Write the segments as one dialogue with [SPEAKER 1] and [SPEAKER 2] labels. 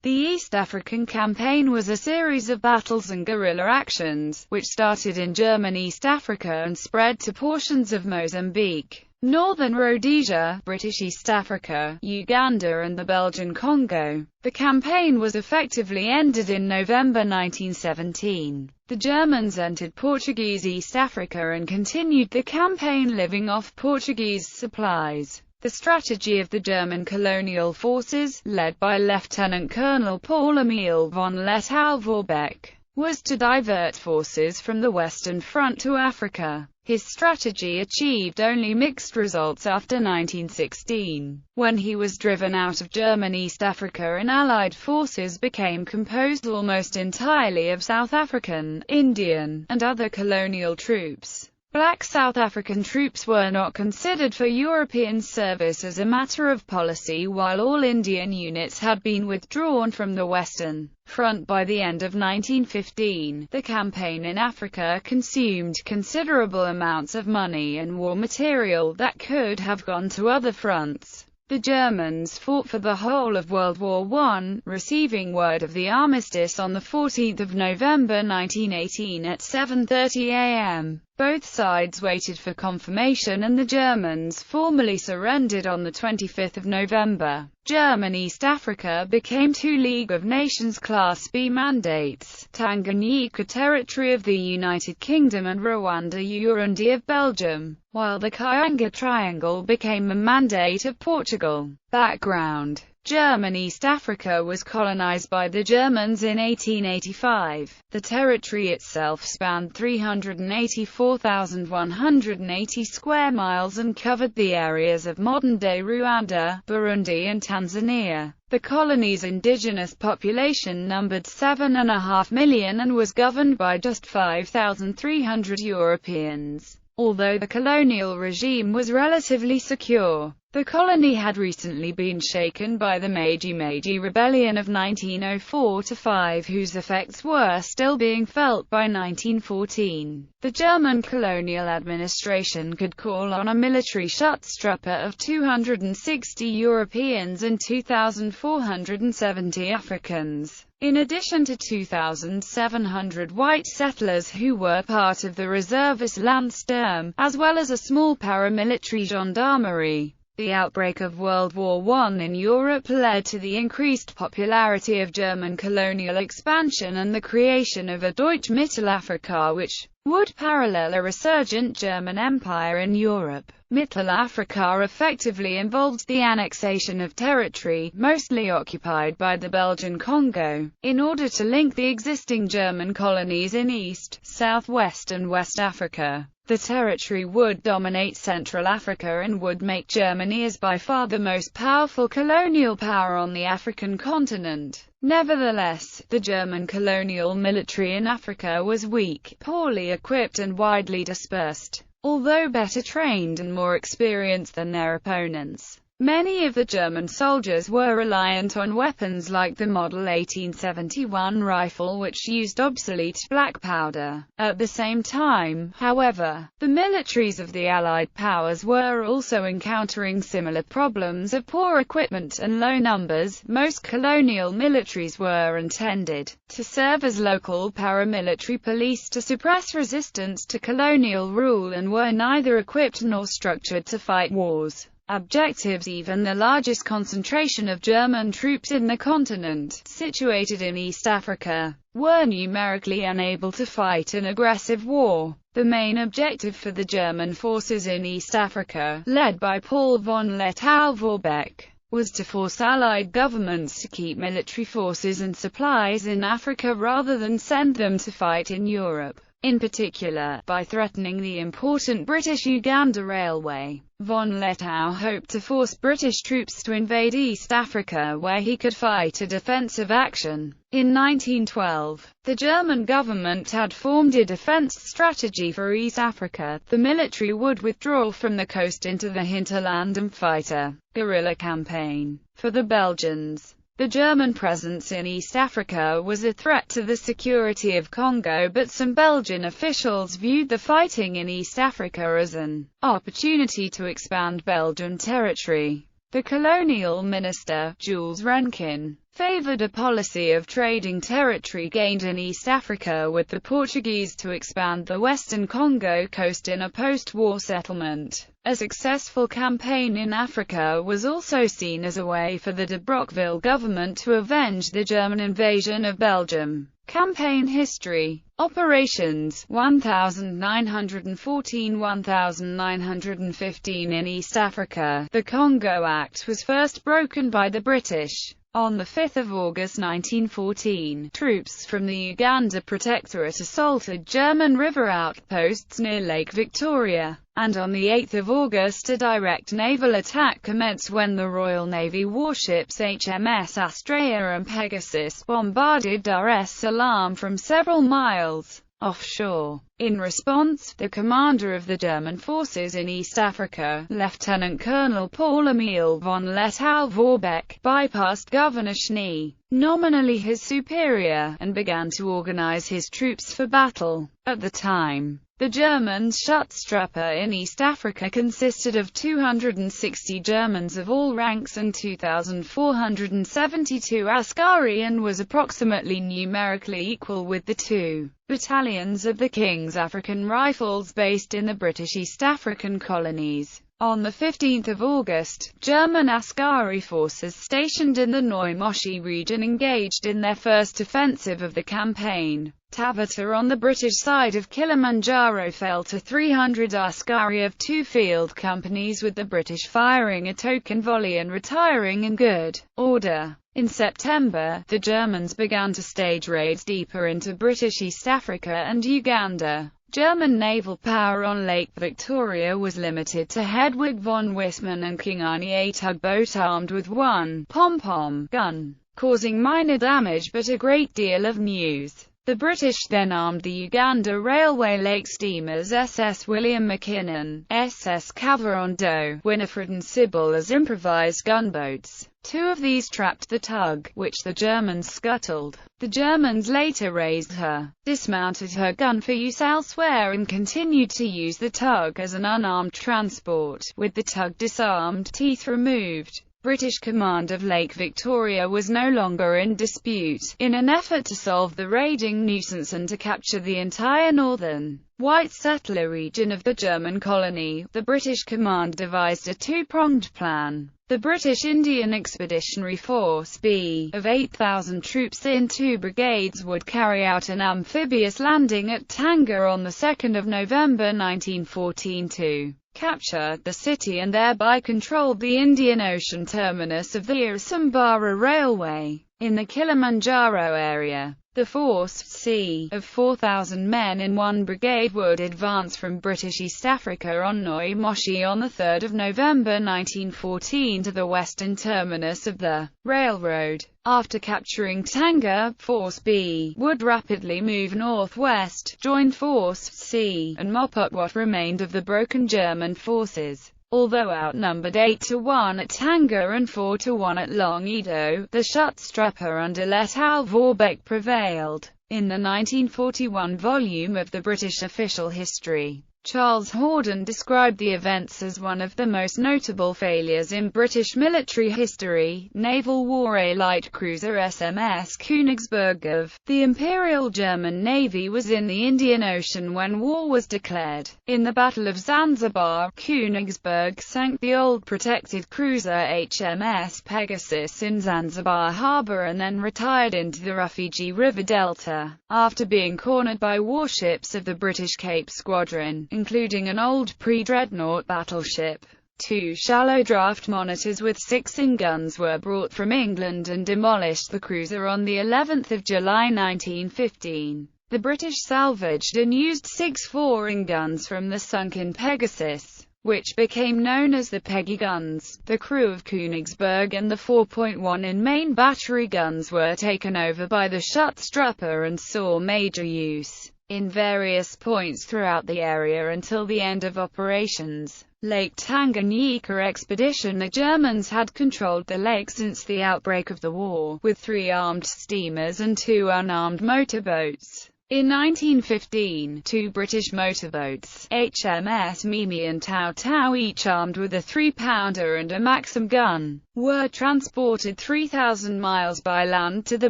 [SPEAKER 1] The East African Campaign was a series of battles and guerrilla actions, which started in German East Africa and spread to portions of Mozambique, northern Rhodesia, British East Africa, Uganda and the Belgian Congo. The campaign was effectively ended in November 1917. The Germans entered Portuguese East Africa and continued the campaign living off Portuguese supplies. The strategy of the German colonial forces, led by Lieutenant Colonel Paul-Emil von Lettow-Vorbeck, was to divert forces from the Western Front to Africa. His strategy achieved only mixed results after 1916, when he was driven out of German East Africa and Allied forces became composed almost entirely of South African, Indian, and other colonial troops. Black South African troops were not considered for European service as a matter of policy, while all Indian units had been withdrawn from the Western Front by the end of 1915. The campaign in Africa consumed considerable amounts of money and war material that could have gone to other fronts. The Germans fought for the whole of World War I, receiving word of the armistice on 14 November 1918 at 7:30 a.m. Both sides waited for confirmation and the Germans formally surrendered on 25 November. German East Africa became two League of Nations Class B mandates, Tanganyika territory of the United Kingdom and Rwanda-Urundi of Belgium, while the Kayanga Triangle became a mandate of Portugal. Background: German East Africa was colonized by the Germans in 1885. The territory itself spanned 384,180 square miles and covered the areas of modern-day Rwanda, Burundi and Tanzania. The colony's indigenous population numbered 7.5 million and was governed by just 5,300 Europeans. Although the colonial regime was relatively secure, the colony had recently been shaken by the Meiji Rebellion of 1904–5, whose effects were still being felt by 1914. The German colonial administration could call on a military Schutztruppe of 260 Europeans and 2,470 Africans, in addition to 2,700 white settlers who were part of the reservist Landsturm, as well as a small paramilitary gendarmerie. The outbreak of World War I in Europe led to the increased popularity of German colonial expansion and the creation of a Deutsche Mittelafrika, which would parallel a resurgent German Empire in Europe. Mittelafrika effectively involved the annexation of territory, mostly occupied by the Belgian Congo, in order to link the existing German colonies in East, Southwest and West Africa. The territory would dominate Central Africa and would make Germany as by far the most powerful colonial power on the African continent. Nevertheless, the German colonial military in Africa was weak, poorly equipped and widely dispersed. Although better trained and more experienced than their opponents, many of the German soldiers were reliant on weapons like the Model 1871 rifle, which used obsolete black powder. At the same time, however, the militaries of the Allied powers were also encountering similar problems of poor equipment and low numbers. Most colonial militaries were intended to serve as local paramilitary police to suppress resistance to colonial rule and were neither equipped nor structured to fight wars. Objectives. Even the largest concentration of German troops in the continent, situated in East Africa, were numerically unable to fight an aggressive war. The main objective for the German forces in East Africa, led by Paul von Lettow-Vorbeck, was to force Allied governments to keep military forces and supplies in Africa rather than send them to fight in Europe. In particular, by threatening the important British-Uganda Railway, von Lettow hoped to force British troops to invade East Africa where he could fight a defensive action. In 1912, the German government had formed a defense strategy for East Africa. The military would withdraw from the coast into the hinterland and fight a guerrilla campaign. For the Belgians, the German presence in East Africa was a threat to the security of Congo, but some Belgian officials viewed the fighting in East Africa as an opportunity to expand Belgian territory. The colonial minister, Jules Renkin, favored a policy of trading territory gained in East Africa with the Portuguese to expand the western Congo coast in a post-war settlement. A successful campaign in Africa was also seen as a way for the de Broqueville government to avenge the German invasion of Belgium. Campaign history. Operations 1914–1915 in East Africa. The Congo Act was first broken by the British. On 5 August 1914, troops from the Uganda Protectorate assaulted German river outposts near Lake Victoria, and on 8 August a direct naval attack commenced when the Royal Navy warships HMS Astraea and Pegasus bombarded Dar es Salaam from several miles offshore. In response, the commander of the German forces in East Africa, Lieutenant Colonel Paul-Emil von Lettow-Vorbeck, bypassed Governor Schnee, nominally his superior, and began to organize his troops for battle. At the time, the Germans' Schutztruppe in East Africa consisted of 260 Germans of all ranks and 2,472 Askari, and was approximately numerically equal with the 2 battalions of the King's African Rifles based in the British East African colonies. On 15 August, German Askari forces stationed in the Noi Moshi region engaged in their first offensive of the campaign. Tabata on the British side of Kilimanjaro fell to 300 Askari of 2 field companies, with the British firing a token volley and retiring in good order. In September, the Germans began to stage raids deeper into British East Africa and Uganda. German naval power on Lake Victoria was limited to Hedwig von Wissmann and Kingani, a tugboat armed with 1 pom-pom gun, causing minor damage but a great deal of news. The British then armed the Uganda Railway Lake steamers SS William Mackinnon, SS Kavirondo, Winifred and Sybil as improvised gunboats. 2 of these trapped the tug, which the Germans scuttled. The Germans later raised her, dismounted her gun for use elsewhere, and continued to use the tug as an unarmed transport, with the tug disarmed, teeth removed. British command of Lake Victoria was no longer in dispute. In an effort to solve the raiding nuisance and to capture the entire northern white settler region of the German colony, the British command devised a 2-pronged plan. The British Indian Expeditionary Force B, of 8,000 troops in 2 brigades, would carry out an amphibious landing at Tanga on 2 November 1914 to capture the city and thereby control the Indian Ocean terminus of the Usambara Railway. In the Kilimanjaro area, the Force C, of 4,000 men in 1 brigade, would advance from British East Africa on Noi Moshi on 3 November 1914 to the western terminus of the railroad. After capturing Tanga, Force B would rapidly move northwest, join Force C, and mop up what remained of the broken German forces. Although outnumbered 8-1 at Tanga and 4-1 at Longido, the Schutztruppe under Lettow-Vorbeck prevailed. In the 1941 volume of the British Official History, Charles Horden described the events as one of the most notable failures in British military history. Naval war. A light cruiser SMS Königsberg of the Imperial German Navy was in the Indian Ocean when war was declared. In the Battle of Zanzibar, Königsberg sank the old protected cruiser HMS Pegasus in Zanzibar Harbor and then retired into the Rufiji River Delta, after being cornered by warships of the British Cape Squadron, including an old pre-dreadnought battleship. 2 shallow draft monitors with 6-inch guns were brought from England and demolished the cruiser on the 11th of July 1915. The British salvaged and used 6 4-inch guns from the sunken Pegasus, which became known as the Peggy guns. The crew of Königsberg and the 4.1-inch main battery guns were taken over by the Schutztruppe and saw major use in various points throughout the area until the end of operations. Lake Tanganyika expedition. The Germans had controlled the lake since the outbreak of the war, with 3 armed steamers and 2 unarmed motorboats. In 1915, 2 British motorboats, HMS Mimi and Tau Tau, each armed with a 3-pounder and a Maxim gun, were transported 3,000 miles by land to the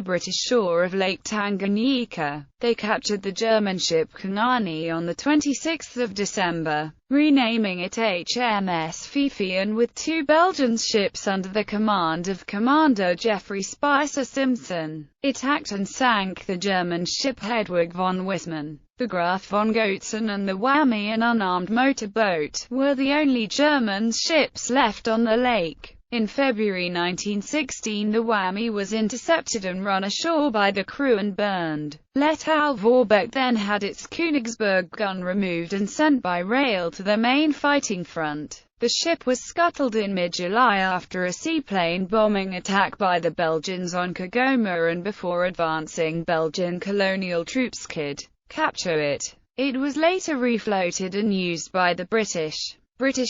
[SPEAKER 1] British shore of Lake Tanganyika. They captured the German ship Kangani on 26 December, renaming it HMS Fifi, and with 2 Belgian ships under the command of Commander Geoffrey Spicer Simpson. It attacked and sank the German ship Hedwig von Wissmann. The Graf von Goetzen and the Whammy, an unarmed motorboat, were the only German ships left on the lake. In February 1916, the Whammy was intercepted and run ashore by the crew and burned. L'Étoile Vorbeck then had its Königsberg gun removed and sent by rail to the main fighting front. The ship was scuttled in mid-July after a seaplane bombing attack by the Belgians on Kigoma, and before advancing Belgian colonial troops could capture it. It was later refloated and used by the British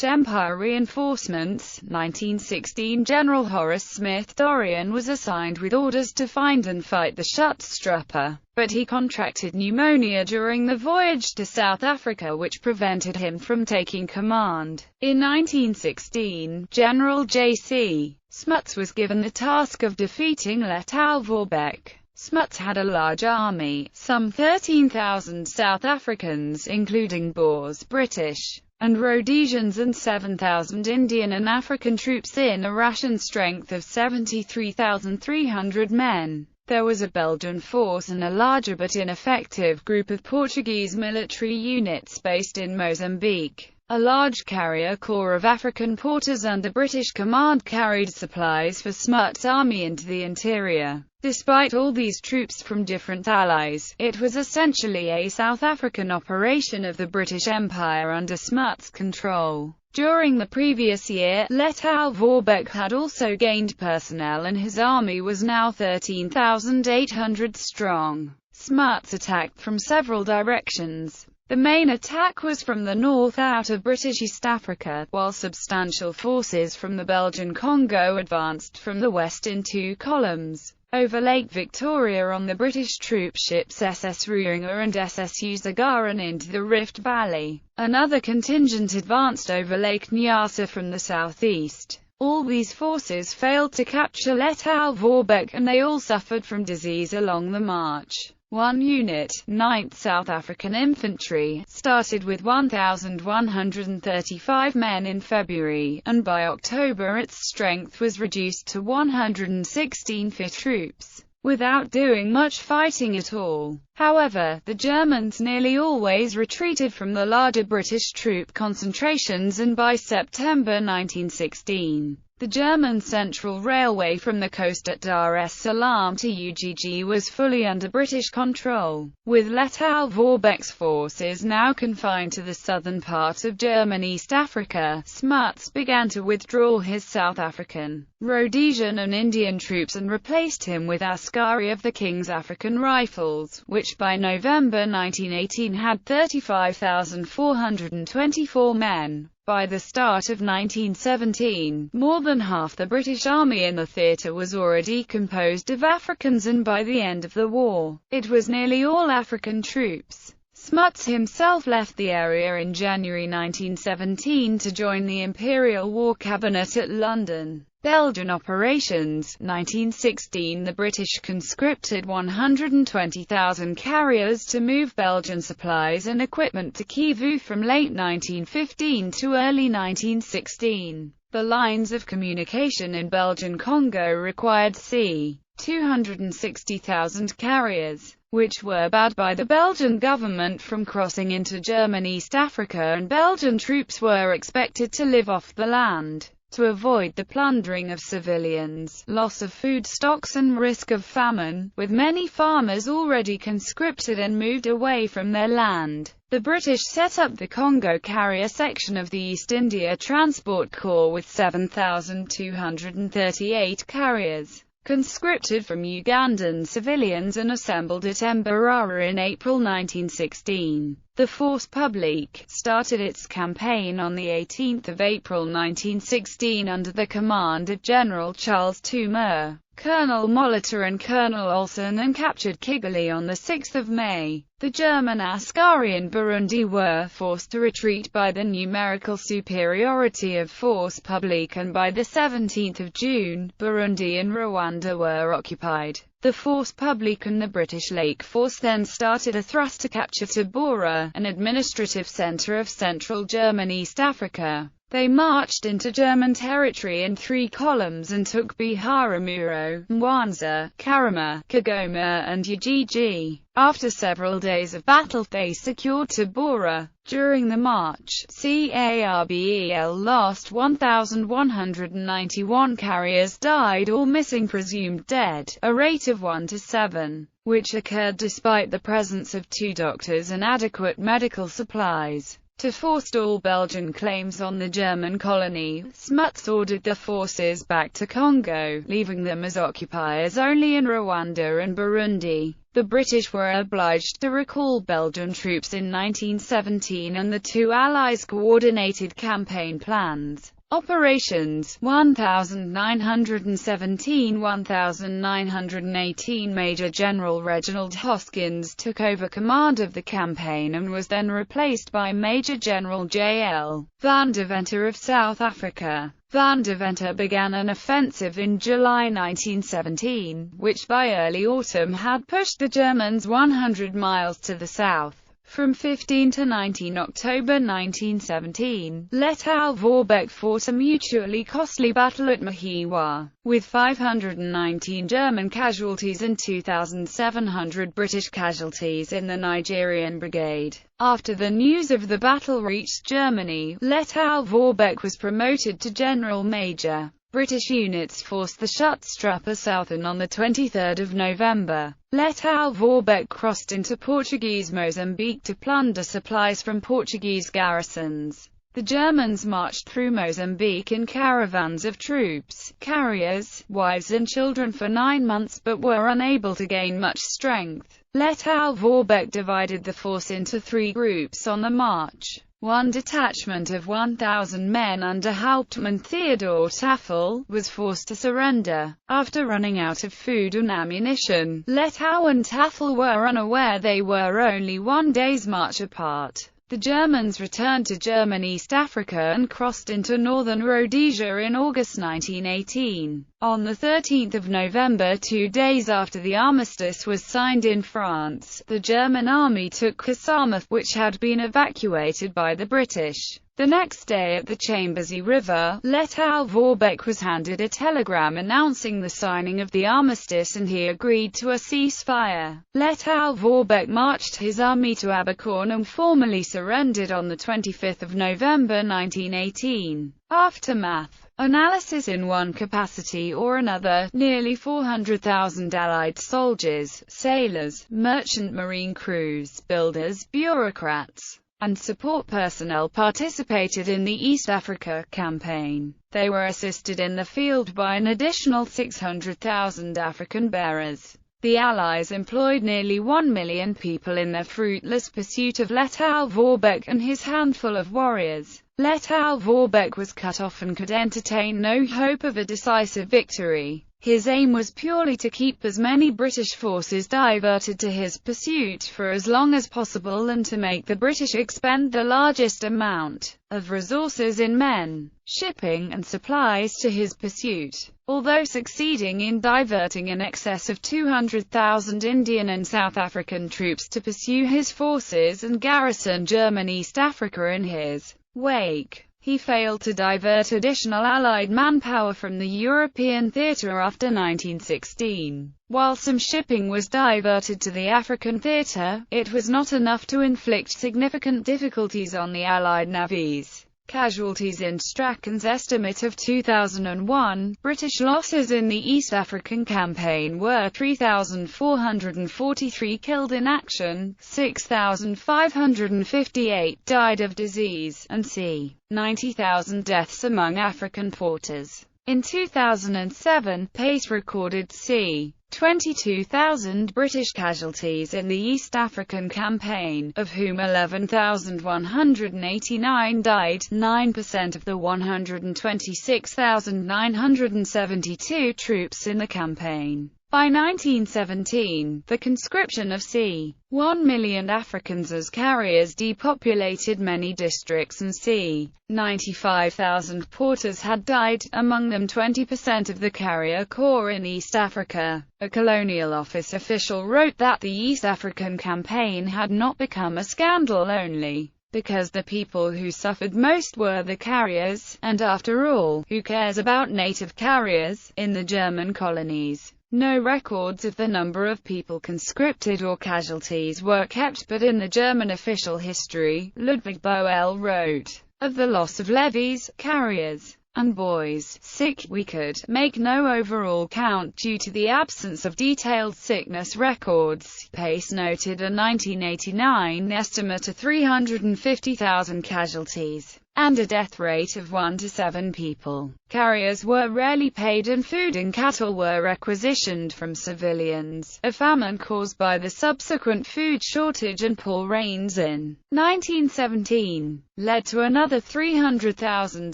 [SPEAKER 1] Empire reinforcements. 1916, General Horace Smith Dorrien was assigned with orders to find and fight the Schutztruppe, but he contracted pneumonia during the voyage to South Africa, which prevented him from taking command. In 1916, General J.C. Smuts was given the task of defeating L'Étoile Vorbeck. Smuts had a large army, some 13,000 South Africans, including Boers, British, and Rhodesians, and 7,000 Indian and African troops in a ration strength of 73,300 men. There was a Belgian force and a larger but ineffective group of Portuguese military units based in Mozambique. A large carrier corps of African porters under British command carried supplies for Smuts' army into the interior. Despite all these troops from different allies, it was essentially a South African operation of the British Empire under Smuts' control. During the previous year, L'Étoile Vorbeck had also gained personnel, and his army was now 13,800 strong. Smuts attacked from several directions. The main attack was from the north out of British East Africa, while substantial forces from the Belgian Congo advanced from the west in 2 columns over Lake Victoria on the British troop ships SS Ruinga and SS Uzaga and into the Rift Valley. Another contingent advanced over Lake Nyasa from the southeast. All these forces failed to capture L'Étoile Vorbeck, and they all suffered from disease along the march. One unit, 9th South African Infantry, started with 1,135 men in February, and by October its strength was reduced to 116 fit troops, without doing much fighting at all. However, the Germans nearly always retreated from the larger British troop concentrations, and by September 1916, the German Central Railway from the coast at Dar es Salaam to Ugg was fully under British control. With L'Étoile Vorbeck's forces now confined to the southern part of German East Africa, Smuts began to withdraw his South African, Rhodesian and Indian troops and replaced him with Askari of the King's African Rifles, which by November 1918 had 35,424 men. By the start of 1917, more than half the British Army in the theatre was already composed of Africans, and by the end of the war, it was nearly all African troops. Smuts himself left the area in January 1917 to join the Imperial War Cabinet at London. Belgian operations. 1916, the British conscripted 120,000 carriers to move Belgian supplies and equipment to Kivu from late 1915 to early 1916. The lines of communication in Belgian Congo required c. 260,000 carriers, which were banned by the Belgian government from crossing into German East Africa, and Belgian troops were expected to live off the land. To avoid the plundering of civilians, loss of food stocks and risk of famine, with many farmers already conscripted and moved away from their land, the British set up the Congo Carrier Section of the East India Transport Corps with 7,238 carriers, conscripted from Ugandan civilians, and assembled at Mbarara in April 1916. The Force Publique started its campaign on 18 April 1916 under the command of General Charles Toomer, Colonel Molitor and Colonel Olsen, and captured Kigali on 6 May. The German askari in Burundi were forced to retreat by the numerical superiority of Force Publique, and by 17 June, Burundi and Rwanda were occupied. The Force Publique and the British Lake Force then started a thrust to capture Tabora, an administrative centre of central German East Africa. They marched into German territory in 3 columns and took Biharamulo, Mwanza, Karama, Kigoma and Ujiji. After several days of battle they secured Tabora. During the march, CARBEL lost 1,191 carriers died or missing, presumed dead, a rate of 1 to 7, which occurred despite the presence of 2 doctors and adequate medical supplies. To forestall Belgian claims on the German colony, Smuts ordered the forces back to Congo, leaving them as occupiers only in Rwanda and Burundi. The British were obliged to recall Belgian troops in 1917, and the two allies coordinated campaign plans. Operations 1917–1918. Major General Reginald Hoskins took over command of the campaign and was then replaced by Major General J.L. Van Deventer of South Africa. Van Deventer began an offensive in July 1917, which by early autumn had pushed the Germans 100 miles to the south. From 15 to 19 October 1917, Lettow-Vorbeck fought a mutually costly battle at Mahiwa, with 519 German casualties and 2,700 British casualties in the Nigerian Brigade. After the news of the battle reached Germany, Lettow-Vorbeck was promoted to General Major. British units forced the Schutztruppe Southern on 23 November. Lettow-Vorbeck crossed into Portuguese Mozambique to plunder supplies from Portuguese garrisons. The Germans marched through Mozambique in caravans of troops, carriers, wives and children for 9 months, but were unable to gain much strength. Lettow-Vorbeck divided the force into 3 groups on the march. One detachment of 1,000 men under Hauptmann Theodor Taffel was forced to surrender. After running out of food and ammunition, Lettow and Taffel were unaware they were only 1 day's march apart. The Germans returned to German East Africa and crossed into northern Rhodesia in August 1918. On 13 November, 2 days after the armistice was signed in France, the German army took Kasama, which had been evacuated by the British. The next day at the Chambersy River, Lettow-Vorbeck was handed a telegram announcing the signing of the armistice, and he agreed to a ceasefire. Lettow-Vorbeck marched his army to Abercorn and formally surrendered on 25 November 1918. Aftermath. Analysis. In one capacity or another, nearly 400,000 Allied soldiers, sailors, merchant marine crews, builders, bureaucrats, and support personnel participated in the East Africa campaign. They were assisted in the field by an additional 600,000 African bearers. The Allies employed nearly 1 million people in their fruitless pursuit of Lettow-Vorbeck and his handful of warriors. Lettow-Vorbeck was cut off and could entertain no hope of a decisive victory. His aim was purely to keep as many British forces diverted to his pursuit for as long as possible, and to make the British expend the largest amount of resources in men, shipping, and supplies to his pursuit. Although succeeding in diverting in excess of 200,000 Indian and South African troops to pursue his forces and garrison German East Africa in his wake, he failed to divert additional Allied manpower from the European theatre after 1916. While some shipping was diverted to the African theatre, it was not enough to inflict significant difficulties on the Allied navies. Casualties. In Strachan's estimate of 2001, British losses in the East African campaign were 3,443 killed in action, 6,558 died of disease, and c. 90,000 deaths among African porters. In 2007, PACE recorded c. 22,000 British casualties in the East African Campaign, of whom 11,189 died, 9% of the 126,972 troops in the campaign. By 1917, the conscription of c. 1 million Africans as carriers depopulated many districts and c. 95,000 porters had died, among them 20% of the carrier corps in East Africa. A colonial office official wrote that the East African Campaign had not become a scandal only because the people who suffered most were the carriers, and after all, who cares about native carriers, in the German colonies? No records of the number of people conscripted or casualties were kept, but in the German official history, Ludwig Boel wrote, "Of the loss of levies, carriers, and boys sick, we could make no overall count due to the absence of detailed sickness records." PACE noted a 1989 estimate of 350,000 casualties and a death rate of 1 to 7 people. Carriers were rarely paid and food and cattle were requisitioned from civilians. A famine caused by the subsequent food shortage and poor rains in 1917 led to another 300,000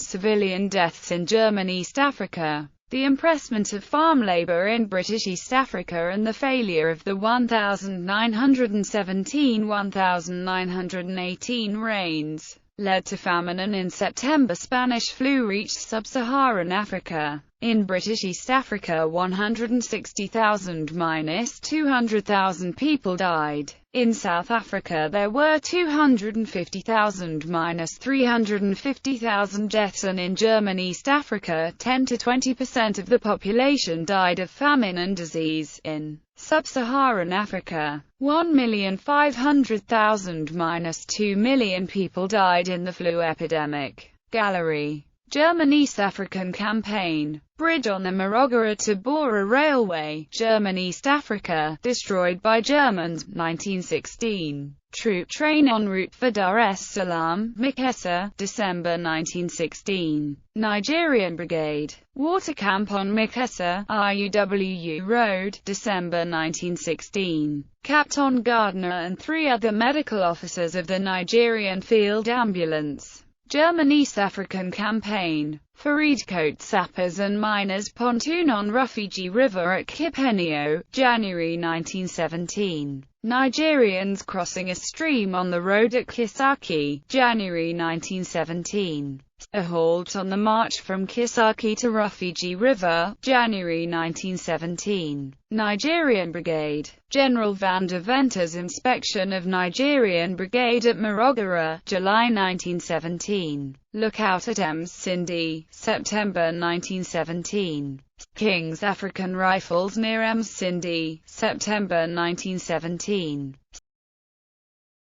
[SPEAKER 1] civilian deaths in German East Africa. The impressment of farm labor in British East Africa and the failure of the 1917-1918 rains led to famine, and in September Spanish flu reached sub-Saharan Africa. In British East Africa 160,000–200,000 people died. In South Africa there were 250,000–350,000 deaths, and in German East Africa 10 to 20% of the population died of famine and disease. In Sub-Saharan Africa, 1,500,000–2 million people died in the flu epidemic. Gallery. German East African Campaign. Bridge on the Morogoro to Bora Railway, German East Africa, destroyed by Germans, 1916. Troop train en route for Dar es Salaam, Mikessa, December 1916. Nigerian Brigade. Water camp on Mikessa, IUW Road, December 1916. Captain Gardner and 3 other medical officers of the Nigerian Field Ambulance. German East African Campaign. Faridcoat sappers and miners pontoon on Rufiji River at Kipenio, January 1917. Nigerians crossing a stream on the road at Kisaki, January 1917. A halt on the march from Kisaki to Rufiji River, January 1917. Nigerian Brigade. General van der Venter's inspection of Nigerian Brigade at Morogoro, July 1917. Lookout at Msindi, September 1917. King's African Rifles near Msindi, September 1917.